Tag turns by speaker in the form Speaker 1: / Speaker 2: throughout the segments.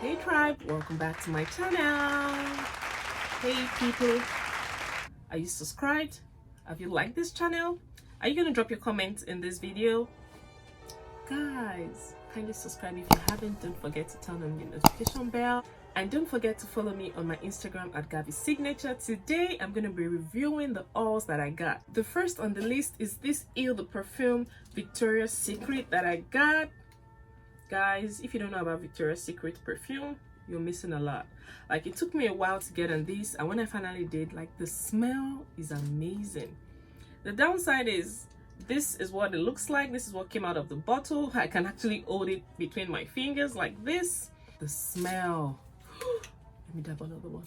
Speaker 1: Hey tribe, welcome back to my channel. Hey people, are you subscribed? Have you liked this channel? Are you gonna drop your comments in this video? Guys, kindly subscribe if you haven't. Don't forget to turn on your notification bell, and don't forget to follow me on my Instagram at Garbie'Signature. Today I'm gonna be reviewing the hauls that I got. The first on the list is this the Perfume Victoria's Secret that I got. Guys, if you don't know about Victoria's Secret perfume, you're missing a lot. Like, it took me a while to get on this, and when I finally did, like, the smell is amazing. The downside is this is what it looks like. This is what came out of the bottle. I can actually hold it between my fingers like this. The smell, let me dab another one.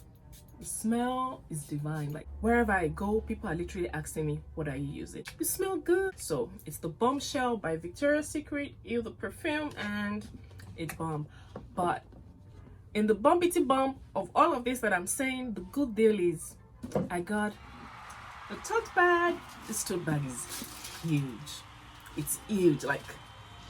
Speaker 1: The smell is divine. Like, wherever I go, people are literally asking me, what are you using? You smell good. So it's the Bombshell by Victoria's Secret, the perfume, and it's bomb. But in the bombity bomb of all of this that I'm saying, the good deal is I got the tote bag. This tote bag is huge. It's huge. Like,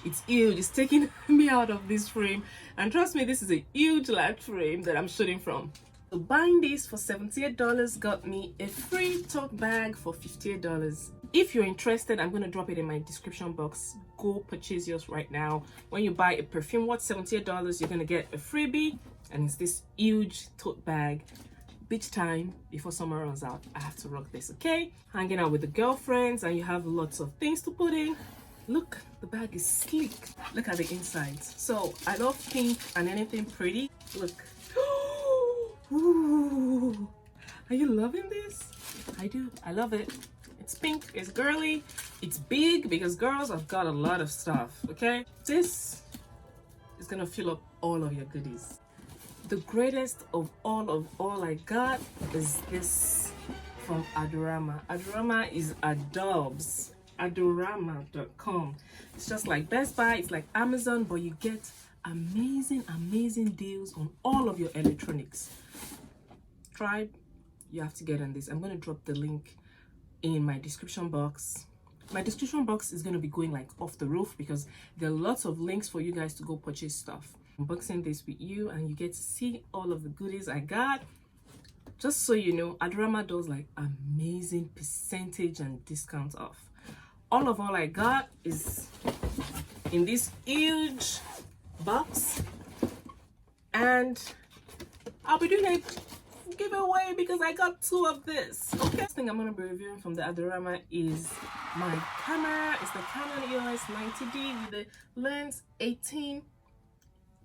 Speaker 1: it's huge. It's taking me out of this frame, and trust me, this is a huge light frame that I'm shooting from. So buying this for $78 got me a free tote bag for $58. If you're interested, I'm going to drop it in my description box. Go purchase yours right now. When you buy a perfume worth $78, you're going to get a freebie, and it's this huge tote bag. Beach time, before summer runs out, I have to rock this, okay? Hanging out with the girlfriends, and you have lots of things to put in. Look, the bag is sleek. Look at the insides. So I love pink and anything pretty. Look. Ooh, are you loving this? I do. I love it. It's pink, it's girly, it's big because girls have got a lot of stuff, okay? This is gonna fill up all of your goodies. The greatest of all I got is this from Adorama. Adorama is Adobes. Adorama.com. It's just like Best Buy, it's like Amazon, but you get amazing deals on all of your electronics. Tribe, you have to get on this. I'm going to drop the link in my description box. My description box is going to be going like off the roof because there are lots of links for you guys to go purchase stuff. I'm unboxing this with you, and you get to see all of the goodies I got. Just so you know, Adorama does like amazing percentage and discounts off. All I got is in this huge box, and I'll be doing a giveaway because I got 2 of this. Okay, next thing I'm going to be reviewing from the Adorama is my camera. It's the Canon Eos 90D with the lens 18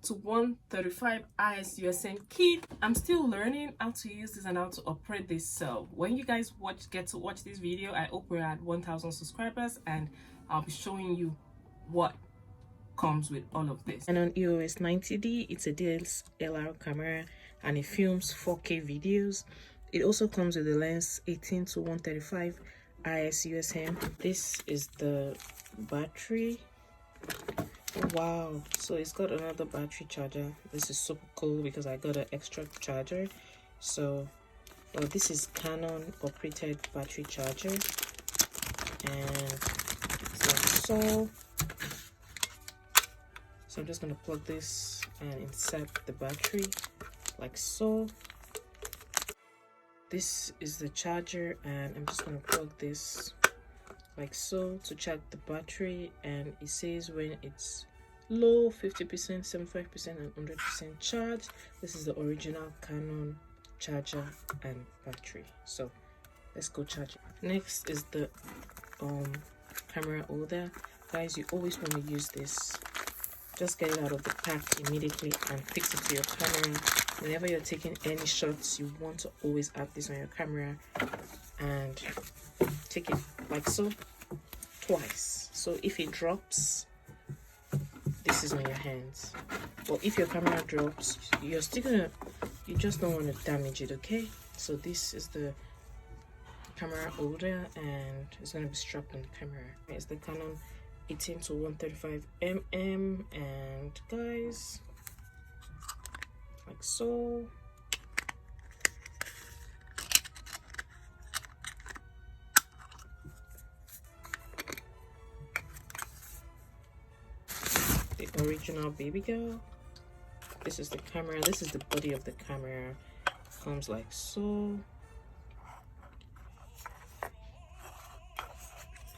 Speaker 1: to 135 ISUSM kit. I'm still learning how to use this and how to operate this. So when you guys get to watch this video, I hope we're at 1,000 subscribers, and I'll be showing you what comes with all of this. And on Eos 90D, it's a DSLR camera and it films 4K videos. It also comes with the lens 18 to 135 ISUSM. This is the battery. Wow, so it's got another battery charger. This is super cool because I got an extra charger. So this is Canon operated battery charger, and it's like so. So I'm just going to plug this and insert the battery like so. This is the charger, and I'm just going to plug this like so to charge the battery, and it says when it's low, 50%, 75%, and 100% charge. This is the original Canon charger and battery. So let's go charge it. Next is the camera holder. Guys, you always want to use this. Just get it out of the pack immediately and fix it to your camera. Whenever you're taking any shots, you want to always have this on your camera, and take it like so twice. So if it drops, this is on your hands. But if your camera drops, you just don't want to damage it, okay? So this is the camera holder, and it's going to be strapped on the camera. It's the Canon 18 to 135 mm, and guys, like so. The original baby girl. This is the camera. This is the body of the camera. Comes like so.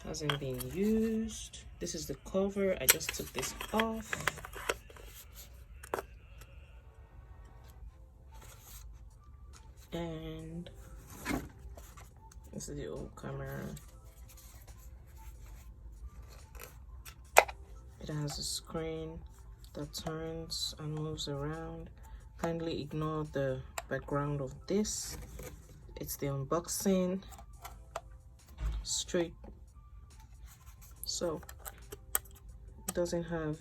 Speaker 1: Hasn't been used. This is the cover. I just took this off. And this is the old camera. It has a screen that turns and moves around. Kindly ignore the background of this. It's the unboxing. Straight. So it doesn't have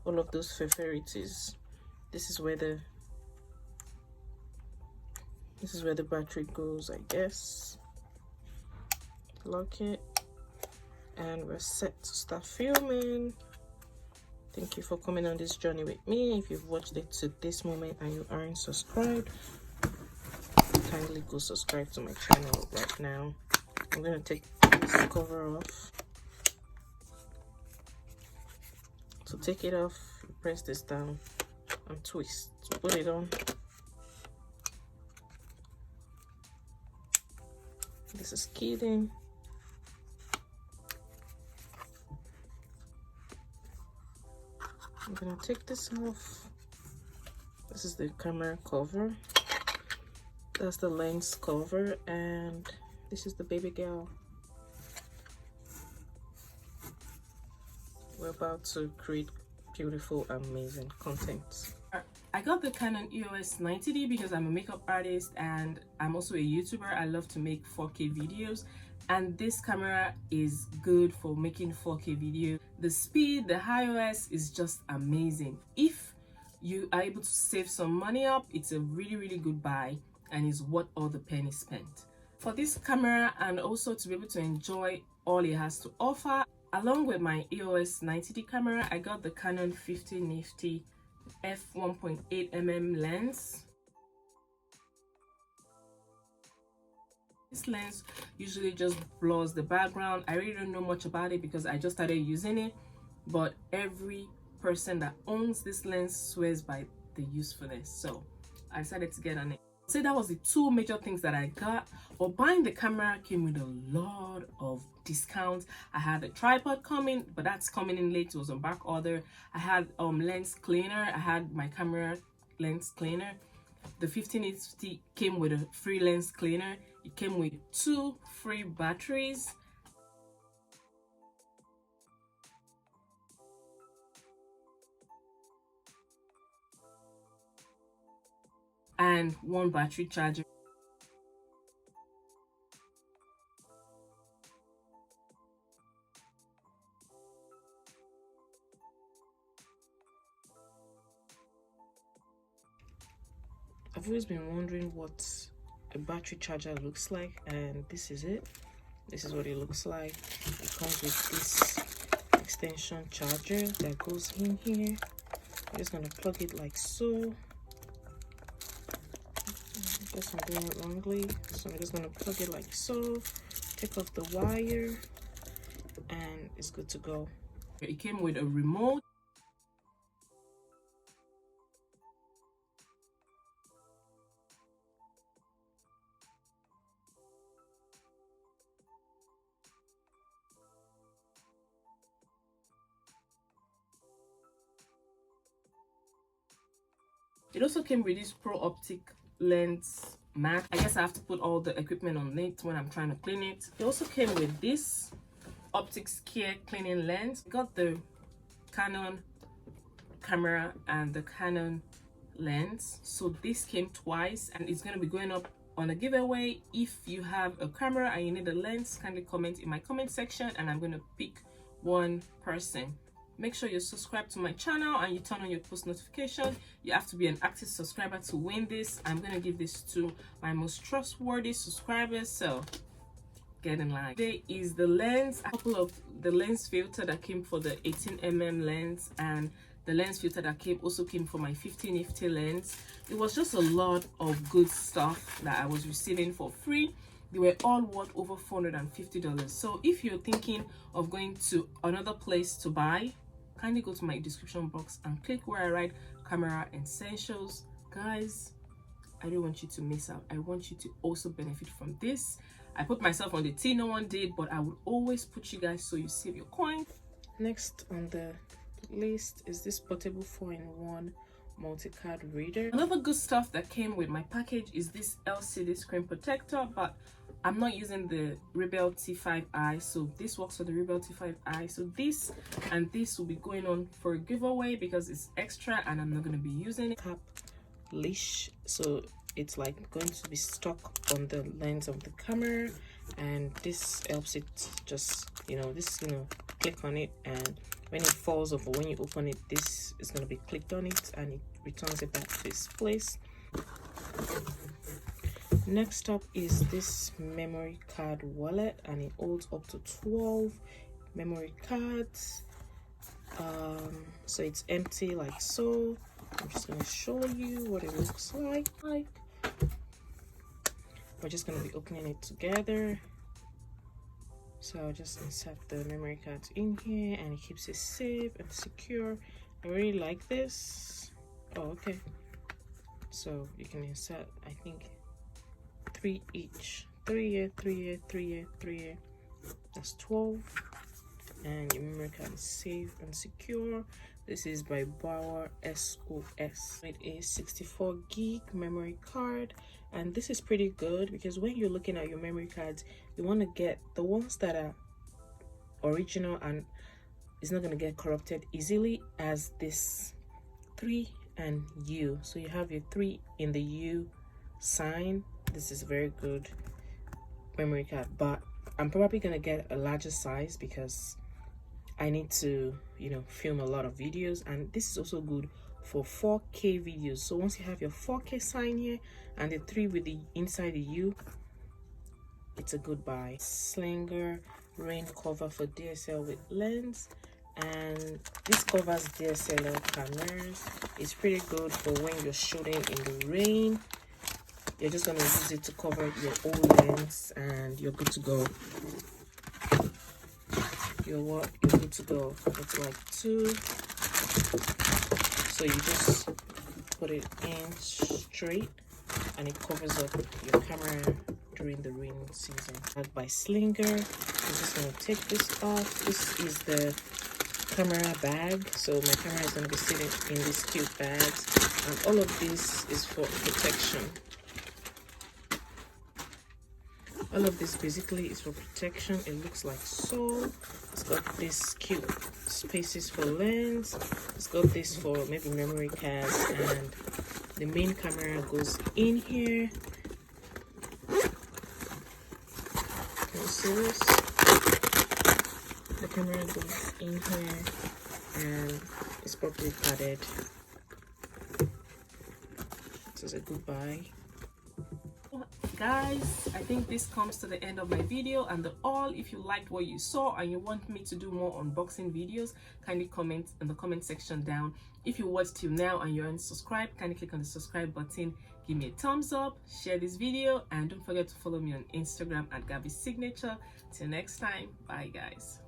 Speaker 1: all of those fafarities. This is where the battery goes, I guess. Lock it, and we're set to start filming. Thank you for coming on this journey with me. If you've watched it to this moment and you aren't subscribed, kindly go subscribe to my channel right now. I'm gonna take this cover off. So take it off, press this down and twist, put it on. This is keyed in. I'm gonna take this off. This is the camera cover. That's the lens cover, and this is the baby girl. We're about to create beautiful, amazing content. I got the Canon Eos 90D because I'm a makeup artist and I'm also a YouTuber. I love to make 4K videos, and this camera is good for making 4K videos. The speed, the iOS is just amazing. If you are able to save some money up, it's a really good buy and is worth all the pennies spent. For this camera, and also to be able to enjoy all it has to offer, along with my EOS 90D camera, I got the Canon 50 Nifty f1.8mm lens. This lens usually just blurs the background. I really don't know much about it because I just started using it, but every person that owns this lens swears by the usefulness, so I decided to get on it. So that was the two major things that I got. But buying the camera came with a lot of discounts. I had a tripod coming, but that's coming in late. It was on back order. I had lens cleaner. I had my camera lens cleaner. The 1580 came with a free lens cleaner. It came with 2 free batteries. And 1 battery charger. I've always been wondering what a battery charger looks like, and this is it. This is what it looks like. It comes with this extension charger that goes in here. I'm just gonna plug it like so. I guess I'm doing it wrongly, so I'm just gonna plug it like so, take off the wire, and it's good to go. It came with a remote. It also came with this Pro Optic lens mat. I guess I have to put all the equipment on it when I'm trying to clean it. It also came with this Optics Care cleaning lens. I got the Canon camera and the Canon lens, so this came twice, and it's going to be going up on a giveaway. If you have a camera and you need a lens, kindly comment in my comment section and I'm going to pick one person. Make sure you subscribe to my channel and you turn on your post notification. You have to be an active subscriber to win this. I'm going to give this to my most trustworthy subscribers, so get in line. Today is the lens, a couple of the lens filter that came for the 18mm lens, and the lens filter that also came for my 50 Nifty lens. It was just a lot of good stuff that I was receiving for free. They were all worth over $450. So if you're thinking of going to another place to buy, kindly go to my description box and click where I write camera essentials. Guys, I don't want you to miss out. I want you to also benefit from this. I put myself on the T, no one did, but I would always put you guys so you save your coin. Next on the list is this portable 4-in-1 multi-card reader. Another good stuff that came with my package is this LCD screen protector, but I'm not using the Rebel T5i, so this works for the Rebel T5i. So this and this will be going on for a giveaway because it's extra and I'm not going to be using it. Cap leash, so it's like going to be stuck on the lens of the camera, and this helps it just, click on it, and when it falls off or when you open it, this is going to be clicked on it and it returns it back to its place. Next up is this memory card wallet, and it holds up to 12 memory cards. So it's empty like so. I'm just going to show you what it looks like. We're just going to be opening it together. So I'll just insert the memory cards in here, and it keeps it safe and secure. I really like this. Oh, okay. So you can insert, I think, 3 each. 3 here, 3 here, 3 here, 3 here. That's 12. And your memory card is safe and secure. This is by Bauer SOS. It is 64 gig memory card, and this is pretty good because when you're looking at your memory cards, you want to get the ones that are original and it's not going to get corrupted easily, as this 3 and U. So you have your 3 in the U sign. This is a very good memory card, but I'm probably going to get a larger size because I need to, film a lot of videos, and this is also good for 4K videos. So once you have your 4K sign here and the 3 with the inside the U, it's a good buy. Slinger rain cover for DSL with lens, and this covers DSLR cameras. It's pretty good for when you're shooting in the rain. You're just going to use it to cover your old lens and you're good to go. You're good to go. It's like 2, so you just put it in straight and it covers up your camera during the rain season. By Slinger, I'm just going to take this off. This is the camera bag, so my camera is going to be sitting in these cute bags, and all of this is for protection. All of this basically is for protection. It looks like so. It's got this cute spaces for lens. It's got this for maybe memory cards, and the main camera goes in here. Can you see this? The camera goes in here and it's properly padded. This is a good buy. Guys, I think this comes to the end of my video and the haul. If you liked what you saw and you want me to do more unboxing videos, kindly comment in the comment section down. If you watched till now and you're unsubscribed, kindly click on the subscribe button, give me a thumbs up, share this video, and don't forget to follow me on Instagram at Garbie'Signature. Till next time, bye guys.